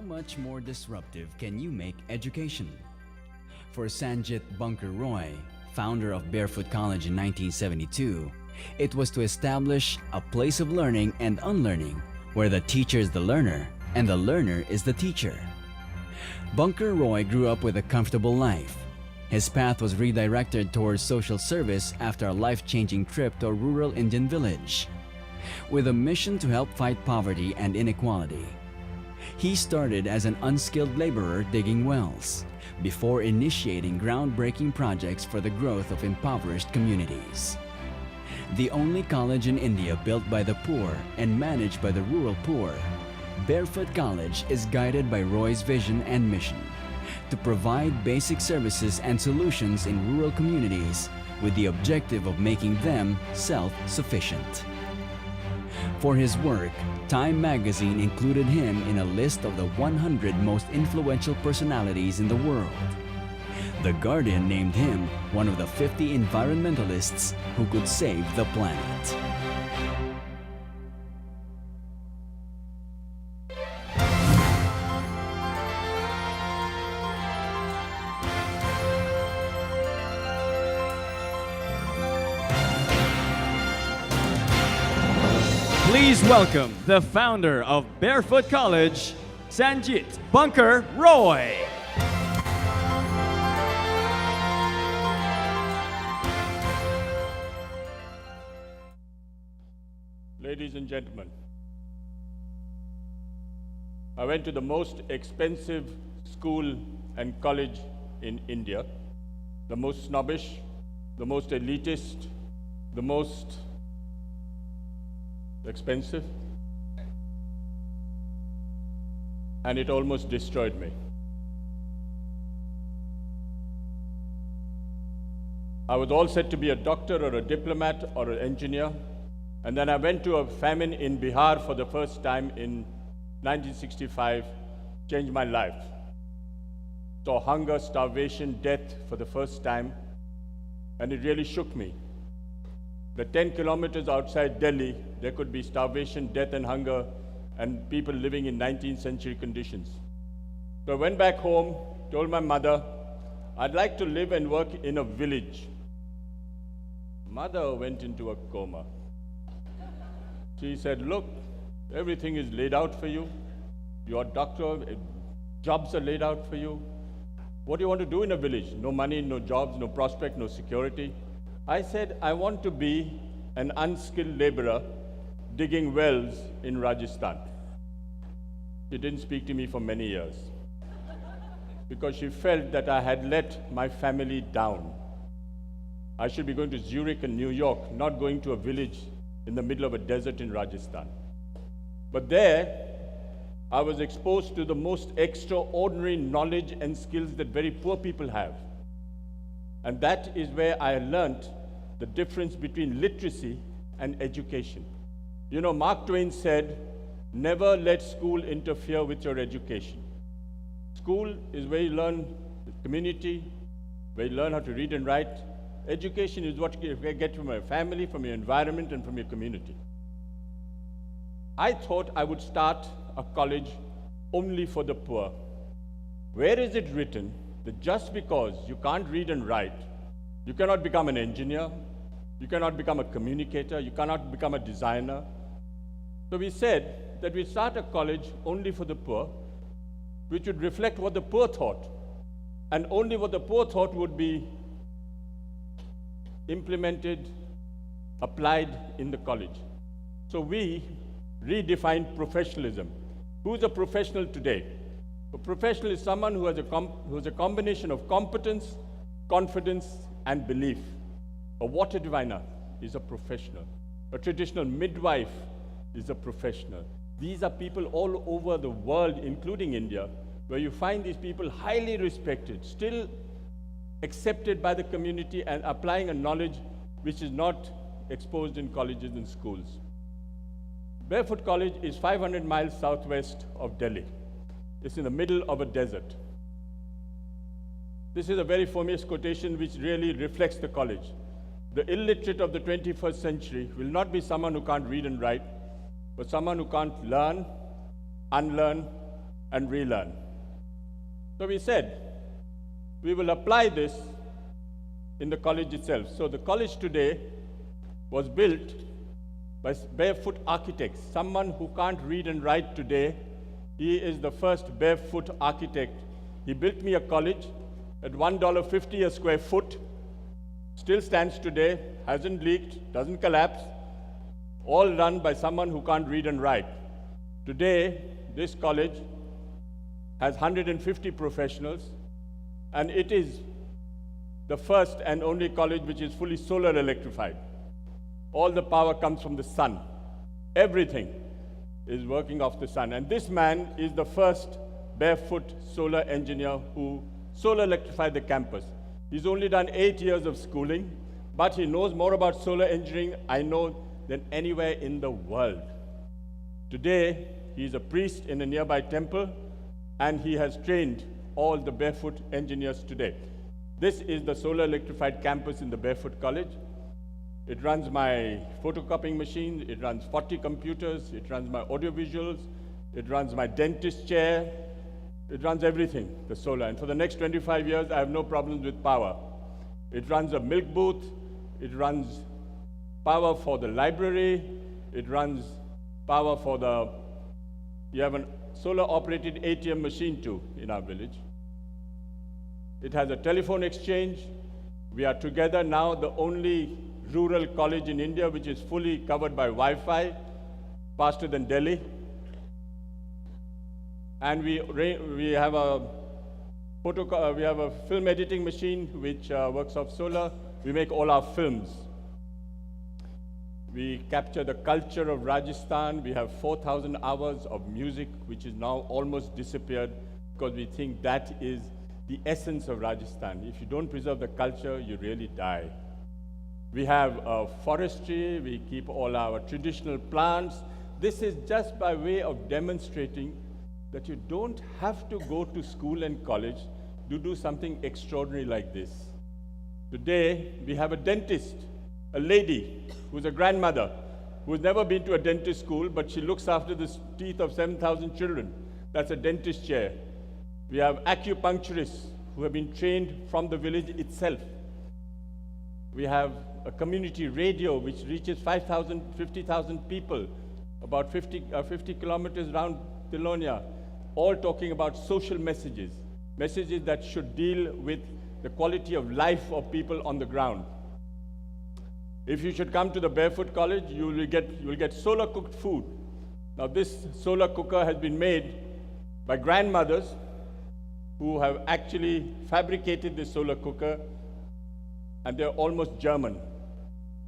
much more disruptive can you make education? For Sanjit Bunker Roy, founder of Barefoot College in 1972, it was to establish a place of learning and unlearning where the teacher is the learner and the learner is the teacher. Bunker Roy grew up with a comfortable life. His path was redirected towards social service after a life-changing trip to a rural Indian village. With a mission to help fight poverty and inequality, he started as an unskilled laborer digging wells, before initiating groundbreaking projects for the growth of impoverished communities. The only college in India built by the poor and managed by the rural poor, Barefoot College is guided by Roy's vision and mission to provide basic services and solutions in rural communities with the objective of making them self-sufficient. For his work, Time magazine included him in a list of the 100 most influential personalities in the world. The Guardian named him one of the 50 environmentalists who could save the planet. Please welcome the founder of Barefoot College, Sanjit Bunker Roy. Ladies and gentlemen, I went to the most expensive school and college in India, the most snobbish, the most elitist, the most expensive, and it almost destroyed me. I was all set to be a doctor or a diplomat or an engineer, and then I went to a famine in Bihar for the first time in 1965, changed my life. Saw hunger, starvation, death for the first time, and it really shook me. The 10 kilometers outside Delhi, there could be starvation, death, and hunger, and people living in 19th century conditions. So I went back home, told my mother, I'd like to live and work in a village. Mother went into a coma. She said, look, everything is laid out for you. You're a doctor, jobs are laid out for you. What do you want to do in a village? No money, no jobs, no prospect, no security. I said, I want to be an unskilled laborer digging wells in Rajasthan. She didn't speak to me for many years because she felt that I had let my family down. I should be going to Zurich and New York, not going to a village in the middle of a desert in Rajasthan. But there, I was exposed to the most extraordinary knowledge and skills that very poor people have. And that is where I learned the difference between literacy and education. You know, Mark Twain said, never let school interfere with your education. School is where you learn community, where you learn how to read and write. Education is what you get from your family, from your environment, and from your community. I thought I would start a college only for the poor. Where is it written that just because you can't read and write, you cannot become an engineer, you cannot become a communicator, you cannot become a designer? So we said that we start a college only for the poor, which would reflect what the poor thought, and only what the poor thought would be implemented, applied in the college. So we redefined professionalism. Who's a professional today? A professional is someone who has a combination of competence, confidence, and belief. A water diviner is a professional. A traditional midwife is a professional. These are people all over the world, including India, where you find these people highly respected, still accepted by the community and applying a knowledge which is not exposed in colleges and schools. Barefoot College is 500 miles southwest of Delhi. It's in the middle of a desert. This is a very famous quotation which really reflects the college. The illiterate of the 21st century will not be someone who can't read and write, but someone who can't learn, unlearn, and relearn. So we said, we will apply this in the college itself. So the college today was built by barefoot architects. Someone who can't read and write today, he is the first barefoot architect. He built me a college at $1.50 a square foot, still stands today, hasn't leaked, doesn't collapse, all run by someone who can't read and write. Today, this college has 150 professionals, and it is the first and only college which is fully solar electrified. All the power comes from the sun. Everything is working off the sun. And this man is the first barefoot solar engineer who solar electrified the campus. He's only done 8 years of schooling, but he knows more about solar engineering, I know, than anywhere in the world. Today, he's a priest in a nearby temple, and he has trained all the barefoot engineers today. This is the solar electrified campus in the Barefoot College. It runs my photocopying machine, it runs 40 computers, it runs my audiovisuals, it runs my dentist chair, it runs everything, the solar. And for the next 25 years, I have no problems with power. It runs a milk booth, it runs power for the library, it runs power for the, you have a solar operated ATM machine too in our village. It has a telephone exchange. We are together now the only rural college in India which is fully covered by Wi-Fi, faster than Delhi. And we have a film editing machine which works off solar. We make all our films. We capture the culture of Rajasthan. We have 4,000 hours of music which is now almost disappeared because we think that is the essence of Rajasthan. If you don't preserve the culture, you really die. We have forestry, we keep all our traditional plants. This is just by way of demonstrating that you don't have to go to school and college to do something extraordinary like this. Today, we have a dentist, a lady who's a grandmother, who's never been to a dentist school, but she looks after the teeth of 7,000 children. That's a dentist chair. We have acupuncturists who have been trained from the village itself. We have a community radio which reaches 5,000, 50,000 people, about 50 kilometers around Tilonia, all talking about social messages, messages that should deal with the quality of life of people on the ground. If you should come to the Barefoot College, you will get solar cooked food. Now this solar cooker has been made by grandmothers who have actually fabricated this solar cooker, and they're almost German.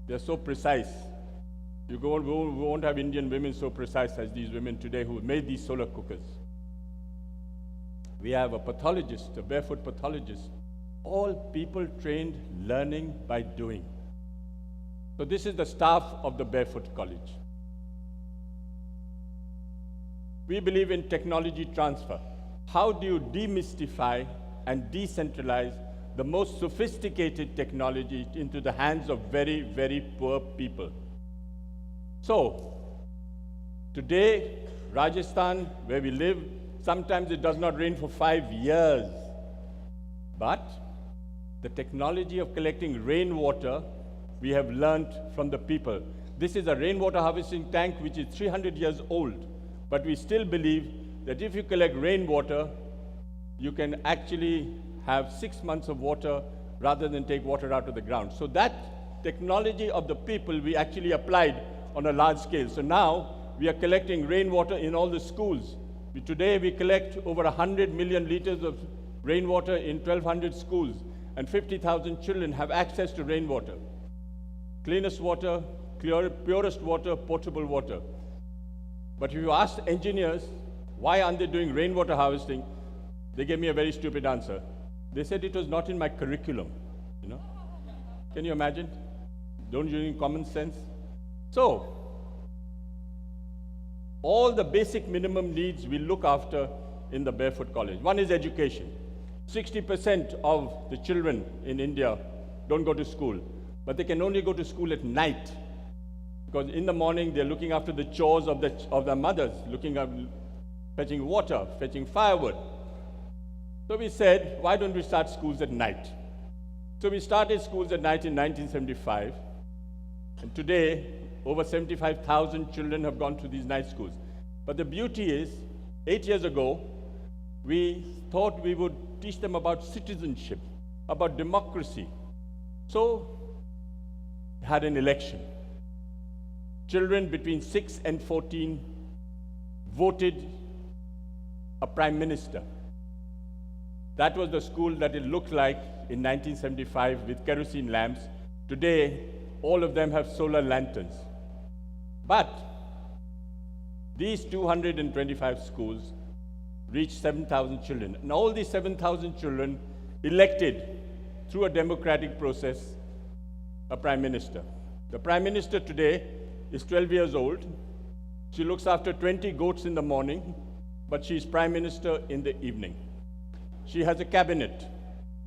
They're so precise. We won't have Indian women so precise as these women today who made these solar cookers. We have a pathologist, a barefoot pathologist. All people trained learning by doing. So this is the staff of the Barefoot College. We believe in technology transfer. How do you demystify and decentralize the most sophisticated technology into the hands of very, very poor people? So, today, Rajasthan, where we live, sometimes it does not rain for 5 years. But the technology of collecting rainwater, we have learned from the people. This is a rainwater harvesting tank which is 300 years old. But we still believe that if you collect rainwater, you can actually have 6 months of water rather than take water out of the ground. So that technology of the people we actually applied on a large scale. So now we are collecting rainwater in all the schools. Today we collect over 100 million liters of rainwater in 1,200 schools, and 50,000 children have access to rainwater. Cleanest water, purest water, potable water. But if you ask engineers, why aren't they doing rainwater harvesting? They gave me a very stupid answer. They said it was not in my curriculum, you know? Can you imagine? Don't you need common sense? So, all the basic minimum needs we look after in the Barefoot College. One is education. 60% of the children in India don't go to school, but they can only go to school at night, because in the morning they're looking after the chores of their mothers, looking fetching water, fetching firewood. So we said, why don't we start schools at night? So we started schools at night in 1975, and today, over 75,000 children have gone to these night schools. But the beauty is, 8 years ago, we thought we would teach them about citizenship, about democracy. So, we had an election. Children between 6 and 14 voted a prime minister. That was the school that it looked like in 1975 with kerosene lamps. Today, all of them have solar lanterns. But these 225 schools reached 7,000 children. And all these 7,000 children elected through a democratic process a prime minister. The prime minister today is 12 years old. She looks after 20 goats in the morning, but she is prime minister in the evening. She has a cabinet,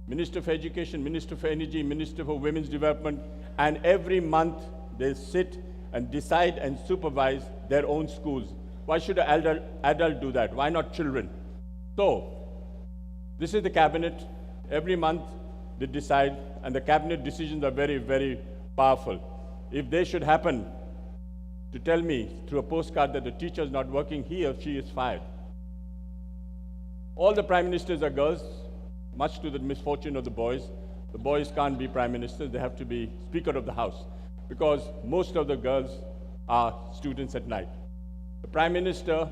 Minister for Education, Minister for Energy, Minister for Women's Development, and every month they sit and decide and supervise their own schools. Why should an adult do that? Why not children? So, this is the cabinet. Every month they decide, and the cabinet decisions are very, very powerful. If they should happen to tell me through a postcard that the teacher is not working, he or she is fired. All the prime ministers are girls, much to the misfortune of the boys. The boys can't be prime ministers, they have to be Speaker of the House, because most of the girls are students at night. The prime minister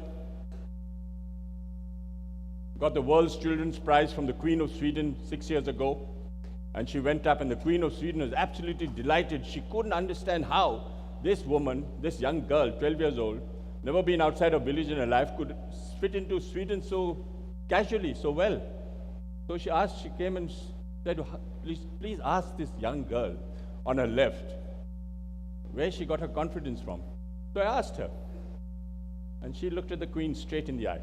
got the World's Children's Prize from the Queen of Sweden 6 years ago, and she went up, and the Queen of Sweden was absolutely delighted. She couldn't understand how this woman, this young girl, 12 years old, never been outside her village in her life, could fit into Sweden so casually, so well. So she came and said, please ask this young girl on her left where she got her confidence from. So I asked her, and she looked at the Queen straight in the eye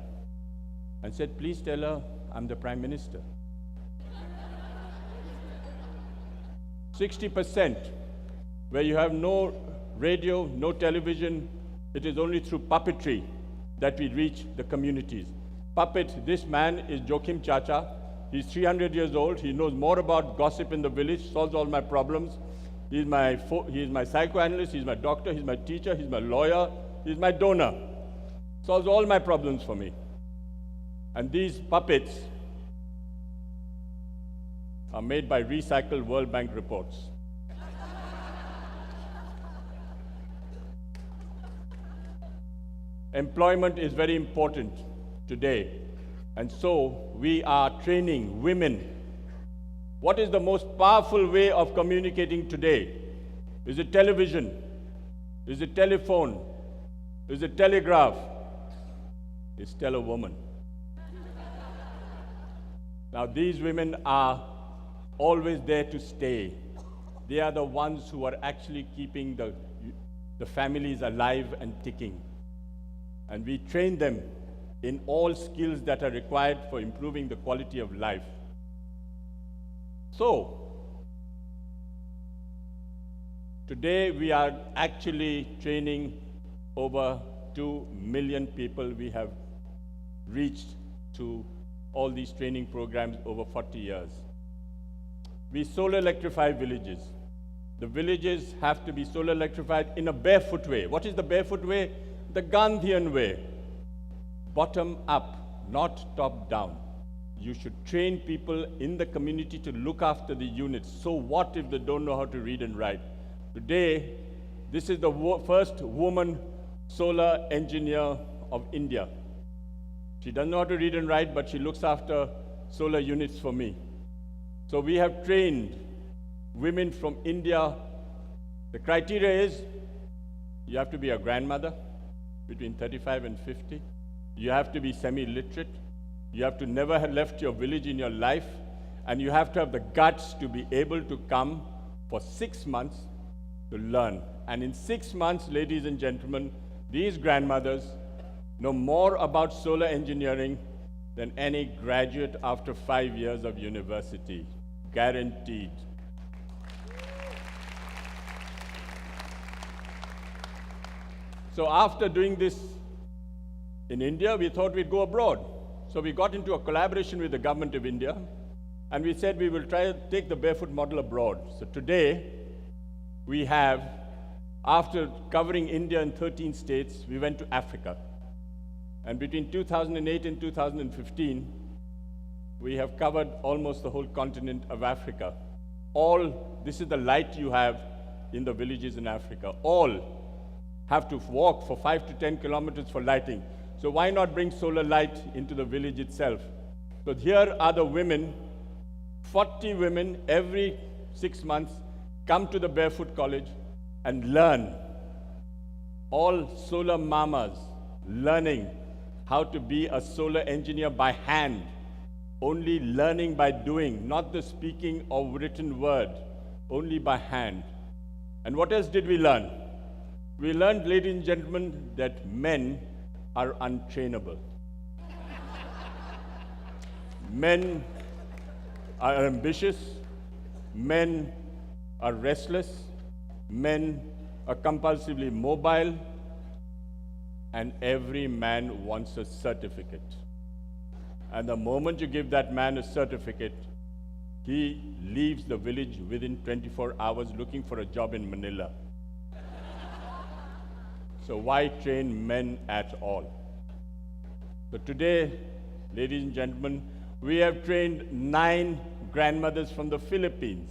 and said, please tell her I'm the Prime Minister. 60%, where you have no radio, no television, it is only through puppetry that we reach the communities. Puppet, this man is Joachim Chacha. He's 300 years old. He knows more about gossip in the village, solves all my problems. He is my psychoanalyst, he's my doctor, he's my teacher, he's my lawyer, he's my donor. Solves all my problems for me. And these puppets are made by recycled World Bank reports. Employment is very important today, and so we are training women. What is the most powerful way of communicating today? Is it television? Is it telephone? Is it telegraph? It's tell a woman. Now these women are always there to stay. They are the ones who are actually keeping the families alive and ticking. And we train them in all skills that are required for improving the quality of life. So, today we are actually training over 2 million people. We have reached to all these training programs over 40 years. We solar electrify villages. The villages have to be solar electrified in a barefoot way. What is the barefoot way? The Gandhian way. Bottom up, not top down. You should train people in the community to look after the units. So what if they don't know how to read and write? Today, this is the first woman solar engineer of India. She doesn't know how to read and write, but she looks after solar units for me. So we have trained women from India. The criteria is you have to be a grandmother between 35 and 50. You have to be semi-literate. You have to never have left your village in your life. And you have to have the guts to be able to come for 6 months to learn. And in 6 months, ladies and gentlemen, these grandmothers know more about solar engineering than any graduate after 5 years of university. Guaranteed. So after doing this In India, we thought we'd go abroad. So we got into a collaboration with the government of India, and we said we will try to take the barefoot model abroad. So today, we have, after covering India in 13 states, we went to Africa. And between 2008 and 2015, we have covered almost the whole continent of Africa. This is the light you have in the villages in Africa. All have to walk for 5 to 10 kilometers for lighting. So why not bring solar light into the village itself? So here are the women, 40 women every 6 months come to the Barefoot College and learn. All solar mamas learning how to be a solar engineer by hand, only learning by doing, not the speaking or written word, only by hand. And what else did we learn? We learned, ladies and gentlemen, that men are untrainable. Men are ambitious, men are restless, men are compulsively mobile, and every man wants a certificate. And the moment you give that man a certificate, he leaves the village within 24 hours looking for a job in Manila. So why train men at all? So today, ladies and gentlemen, we have trained 9 grandmothers from the Philippines.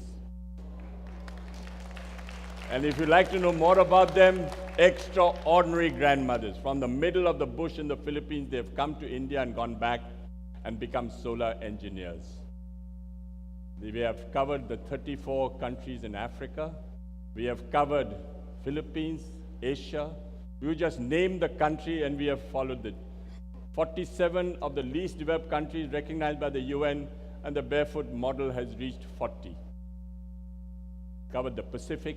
And if you'd like to know more about them, extraordinary grandmothers. From the middle of the bush in the Philippines, they've come to India and gone back and become solar engineers. We have covered the 34 countries in Africa. We have covered Philippines, Asia. We just named the country and we have followed it. 47 of the least developed countries recognized by the UN, and the barefoot model has reached 40. Covered the Pacific,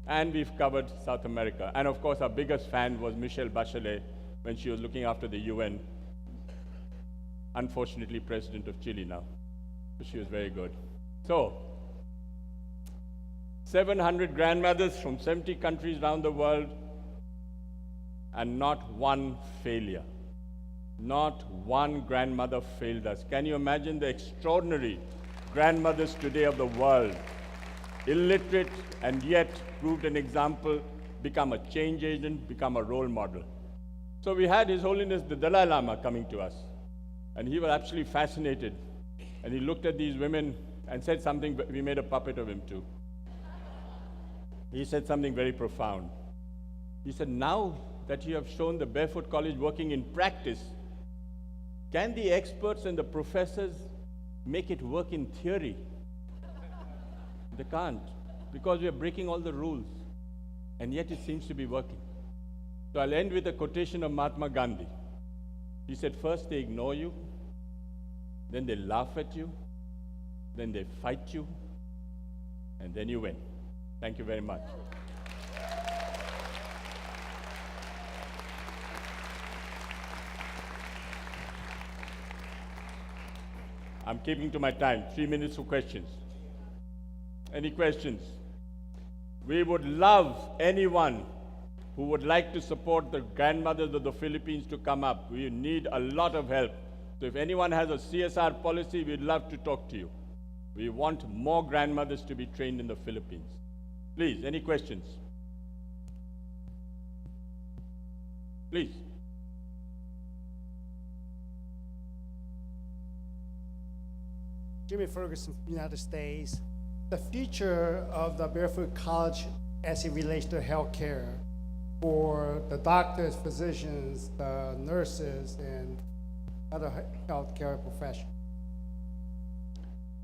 and we've covered South America. And of course, our biggest fan was Michelle Bachelet when she was looking after the UN. Unfortunately, president of Chile now. But she was very good. So, 700 grandmothers from 70 countries around the world, and not one failure. Not one grandmother failed us. Can you imagine the extraordinary grandmothers today of the world? Illiterate and yet proved an example, become a change agent, become a role model. So we had His Holiness the Dalai Lama coming to us, and he was absolutely fascinated. And he looked at these women and said something. We made a puppet of him too. He said something very profound. He said, now that you have shown the Barefoot College working in practice, can the experts and the professors make it work in theory? They can't, because we are breaking all the rules, and yet it seems to be working. So I'll end with a quotation of Mahatma Gandhi. He said, first they ignore you, then they laugh at you, then they fight you, and then you win. Thank you very much. I'm keeping to my time, 3 minutes for questions. Any questions? We would love anyone who would like to support the grandmothers of the Philippines to come up. We need a lot of help. So if anyone has a CSR policy, we'd love to talk to you. We want more grandmothers to be trained in the Philippines. Please, any questions? Please. Jimmy Ferguson from the United States. The future of the Barefoot College as it relates to healthcare for the doctors, physicians, the nurses, and other healthcare professionals.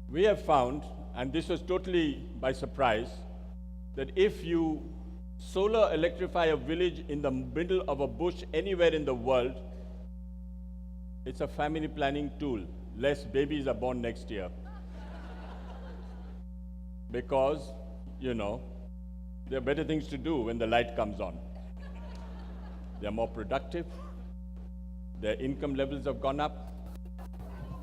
We have found, and this was totally by surprise, that if you solar electrify a village in the middle of a bush anywhere in the world, it's a family planning tool. Less babies are born next year. Because, you know, there are better things to do when the light comes on. They're more productive. Their income levels have gone up.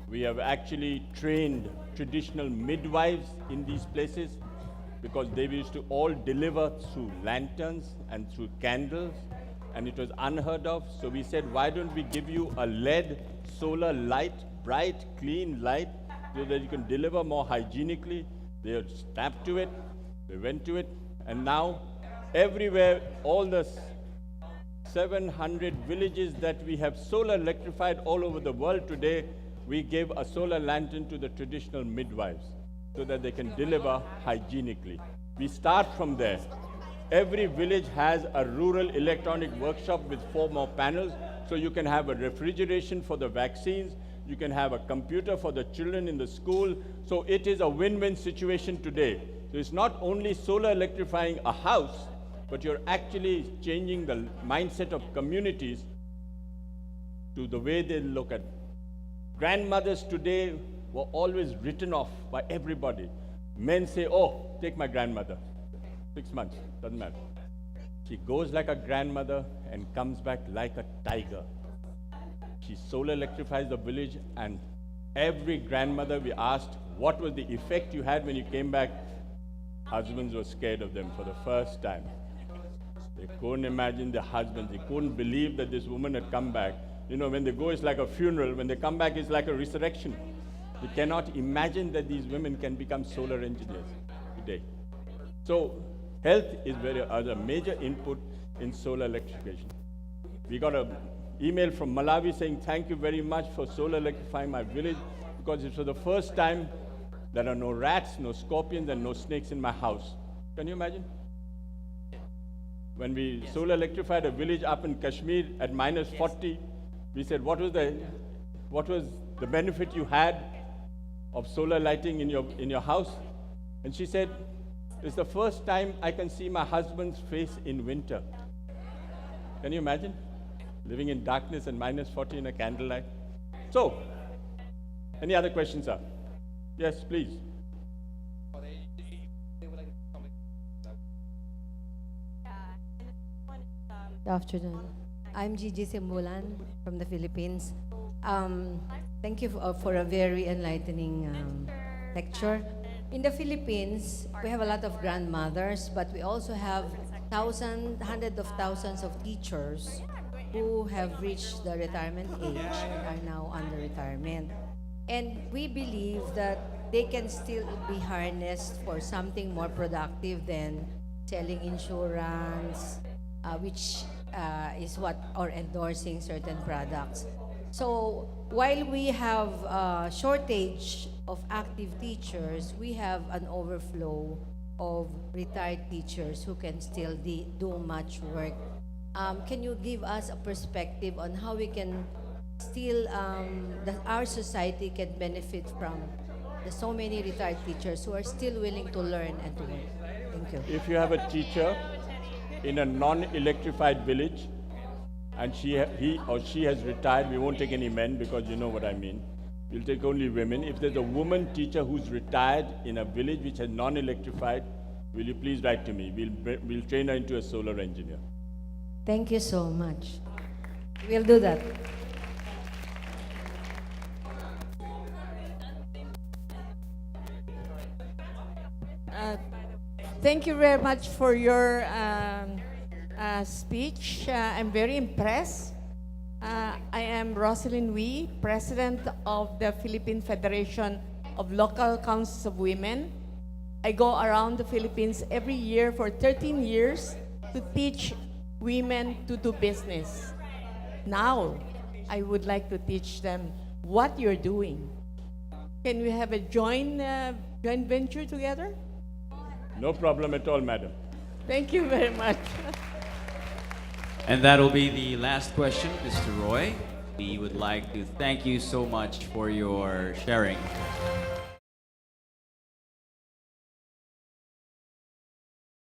We have actually trained traditional midwives in these places because they used to all deliver through lanterns and through candles and it was unheard of. So we said, why don't we give you a LED solar light, bright, clean light, so that you can deliver more hygienically. They snapped to it, they went to it, and now everywhere, all the 700 villages that we have solar electrified all over the world today, we gave a solar lantern to the traditional midwives so that they can deliver hygienically. We start from there. Every village has a rural electronic workshop with 4 more panels, so you can have a refrigeration for the vaccines, you can have a computer for the children in the school, so it is a win-win situation today. So it's not only solar electrifying a house, but you're actually changing the mindset of communities to the way they look at. Grandmothers today were always written off by everybody. Men say, oh, take my grandmother. 6 months, doesn't matter. She goes like a grandmother and comes back like a tiger. She solar electrifies the village, and every grandmother we asked, what was the effect you had when you came back? Husbands were scared of them for the first time. They couldn't imagine their husbands. They couldn't believe that this woman had come back. You know, when they go, it's like a funeral. When they come back, it's like a resurrection. You cannot imagine that these women can become solar engineers today. So health is a major input in solar electrification. We got an email from Malawi saying, thank you very much for solar electrifying my village, because it's for the first time there are no rats, no scorpions, and no snakes in my house. Can you imagine? When we solar electrified a village up in Kashmir at minus 40, we said, what was the benefit you had of solar lighting in your house? And she said, it's the first time I can see my husband's face in winter. Can you imagine? Living in darkness and minus 40 in a candlelight. So, any other questions, sir? Yes, please. Good afternoon. I'm Gigi Simbulan from the Philippines. Thank you for a very enlightening lecture. In the Philippines, we have a lot of grandmothers, but we also have hundreds of thousands of teachers who have reached the retirement age and are now under retirement. And we believe that they can still be harnessed for something more productive than selling insurance, which is what, or endorsing certain products. So while we have a shortage of active teachers, we have an overflow of retired teachers who can still do much work. Can you give us a perspective on how we can still, that our society can benefit from the so many retired teachers who are still willing to learn and to work? Thank you. If you have a teacher in a non-electrified village, and he or she has retired, we won't take any men because you know what I mean. We'll take only women. If there's a woman teacher who's retired in a village which is non-electrified, will you please write to me? We'll train her into a solar engineer. Thank you so much. We'll do that. Thank you very much for your speech. I'm very impressed. I am Rosalyn Wee, President of the Philippine Federation of Local Councils of Women. I go around the Philippines every year for 13 years to teach women to do business. Now, I would like to teach them what you're doing. Can we have a joint venture together? No problem at all, madam. Thank you very much. And that'll be the last question, Mr. Roy. We would like to thank you so much for your sharing.